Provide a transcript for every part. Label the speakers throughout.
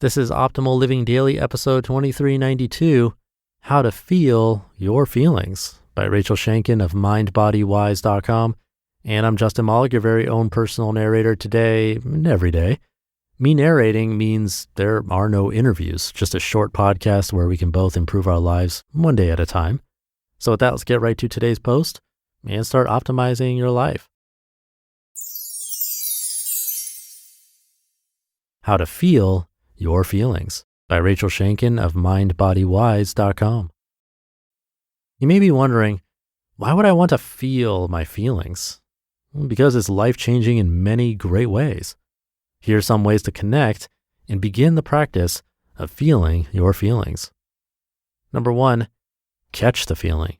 Speaker 1: This is Optimal Living Daily, episode 2392, How to Feel Your Feelings by Rachel Shanken of MindBodyWise.com. And I'm Justin Malik, your very own personal narrator today and every day. Me narrating means there are no interviews, just a short podcast where we can both improve our lives one day at a time. So with that, let's get right to today's post and start optimizing your life. How to Feel Your Feelings by Rachel Shanken of MindBodyWise.com. You may be wondering, why would I want to feel my feelings? Well, because it's life-changing in many great ways. Here are some ways to connect and begin the practice of feeling your feelings. Number 1, catch the feeling.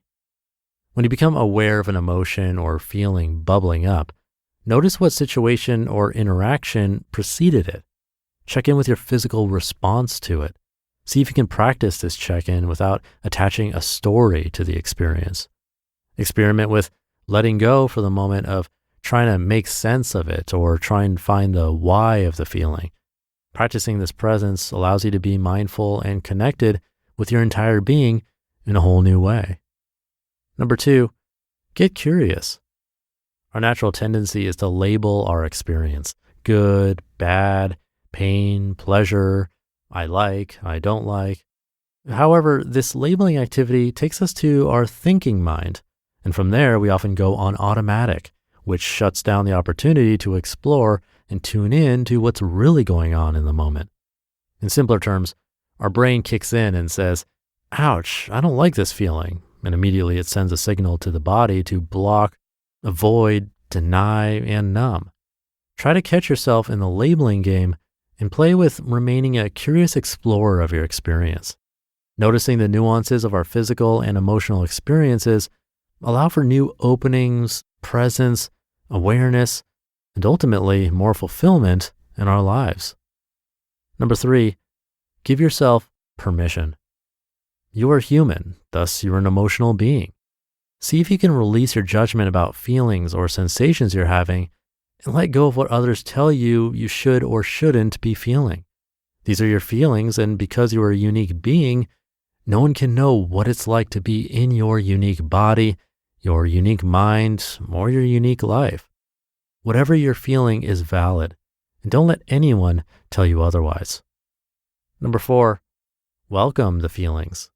Speaker 1: When you become aware of an emotion or feeling bubbling up, notice what situation or interaction preceded it. Check in with your physical response to it. See if you can practice this check-in without attaching a story to the experience. Experiment with letting go for the moment of trying to make sense of it or trying to find the why of the feeling. Practicing this presence allows you to be mindful and connected with your entire being in a whole new way. Number 2, get curious. Our natural tendency is to label our experience: good, bad, pain, pleasure, I like, I don't like. However, this labeling activity takes us to our thinking mind, and from there we often go on automatic, which shuts down the opportunity to explore and tune in to what's really going on in the moment. In simpler terms, our brain kicks in and says, ouch, I don't like this feeling, and immediately it sends a signal to the body to block, avoid, deny, and numb. Try to catch yourself in the labeling game and play with remaining a curious explorer of your experience. Noticing the nuances of our physical and emotional experiences allow for new openings, presence, awareness, and ultimately more fulfillment in our lives. Number 3, give yourself permission. You are human, thus you're an emotional being. See if you can release your judgment about feelings or sensations you're having and let go of what others tell you you should or shouldn't be feeling. These are your feelings, and because you are a unique being, no one can know what it's like to be in your unique body, your unique mind, or your unique life. Whatever you're feeling is valid, and don't let anyone tell you otherwise. Number 4, welcome the feelings.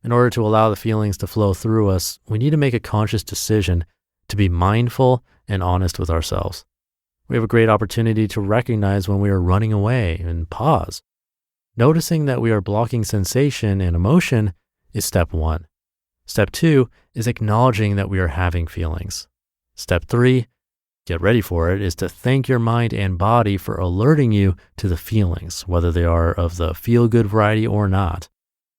Speaker 1: In order to allow the feelings to flow through us, we need to make a conscious decision to be mindful and honest with ourselves. We have a great opportunity to recognize when we are running away and pause. Noticing that we are blocking sensation and emotion is step 1. Step 2 is acknowledging that we are having feelings. Step 3, get ready for it, is to thank your mind and body for alerting you to the feelings, whether they are of the feel-good variety or not.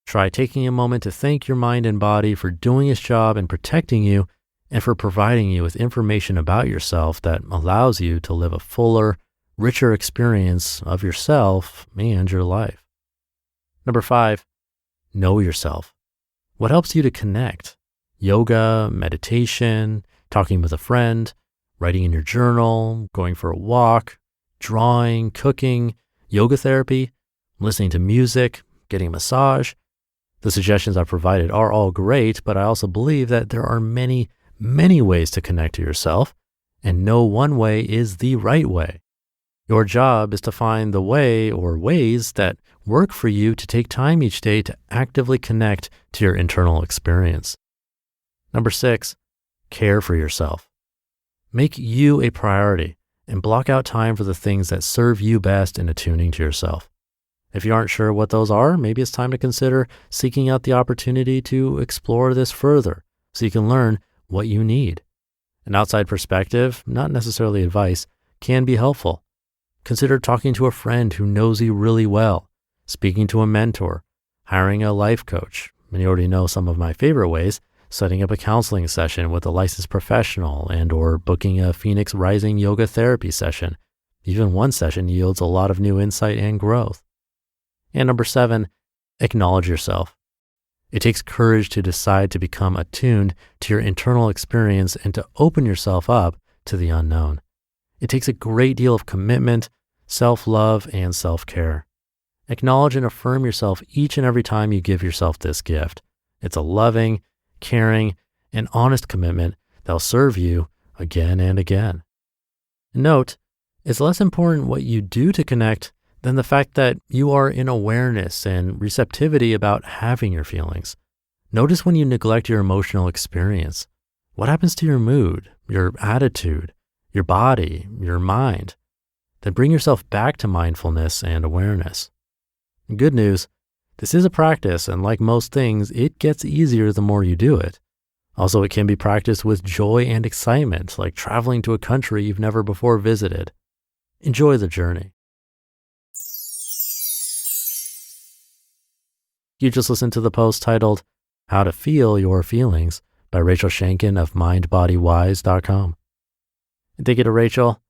Speaker 1: Try taking a moment to thank your mind and body for doing its job and protecting you, and for providing you with information about yourself that allows you to live a fuller, richer experience of yourself and your life. Number 5, know yourself. What helps you to connect? Yoga, meditation, talking with a friend, writing in your journal, going for a walk, drawing, cooking, yoga therapy, listening to music, getting a massage. The suggestions I've provided are all great, but I also believe that there are many ways to connect to yourself, and no one way is the right way. Your job is to find the way or ways that work for you to take time each day to actively connect to your internal experience. Number 6, care for yourself. Make you a priority and block out time for the things that serve you best in attuning to yourself. If you aren't sure what those are, maybe it's time to consider seeking out the opportunity to explore this further so you can learn what you need. An outside perspective, not necessarily advice, can be helpful. Consider talking to a friend who knows you really well, speaking to a mentor, hiring a life coach, and you already know some of my favorite ways, setting up a counseling session with a licensed professional and or booking a Phoenix Rising yoga therapy session. Even one session yields a lot of new insight and growth. And number 7, acknowledge yourself. It takes courage to decide to become attuned to your internal experience and to open yourself up to the unknown. It takes a great deal of commitment, self-love, and self-care. Acknowledge and affirm yourself each and every time you give yourself this gift. It's a loving, caring, and honest commitment that'll serve you again and again. Note, it's less important what you do to connect than the fact that you are in awareness and receptivity about having your feelings. Notice when you neglect your emotional experience. What happens to your mood, your attitude, your body, your mind? Then bring yourself back to mindfulness and awareness. Good news, this is a practice, and like most things, it gets easier the more you do it. Also, it can be practiced with joy and excitement, like traveling to a country you've never before visited. Enjoy the journey. You just listened to the post titled, How to Feel Your Feelings by Rachel Shanken of MindBodyWise.com. And thank you to Rachel.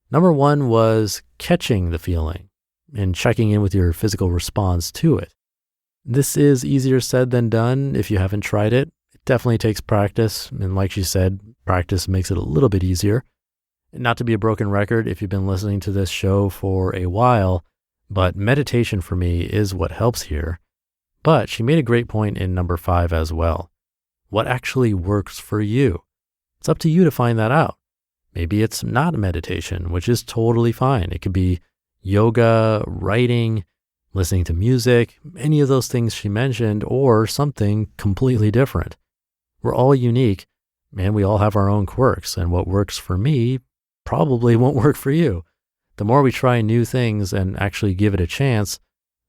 Speaker 1: Number 1 was catching the feeling and checking in with your physical response to it. This is easier said than done if you haven't tried it. It definitely takes practice. And like she said, practice makes it a little bit easier. And not to be a broken record if you've been listening to this show for a while, but meditation for me is what helps here. But she made a great point in number 5 as well. What actually works for you? It's up to you to find that out. Maybe it's not meditation, which is totally fine. It could be yoga, writing, listening to music, any of those things she mentioned, or something completely different. We're all unique, and we all have our own quirks, and what works for me probably won't work for you. The more we try new things and actually give it a chance,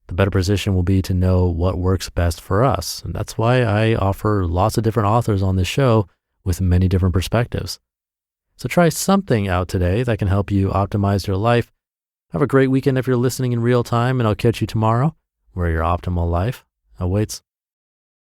Speaker 1: the better position we'll be to know what works best for us. And that's why I offer lots of different authors on this show with many different perspectives. So try something out today that can help you optimize your life. Have a great weekend if you're listening in real time, and I'll catch you tomorrow where your optimal life awaits.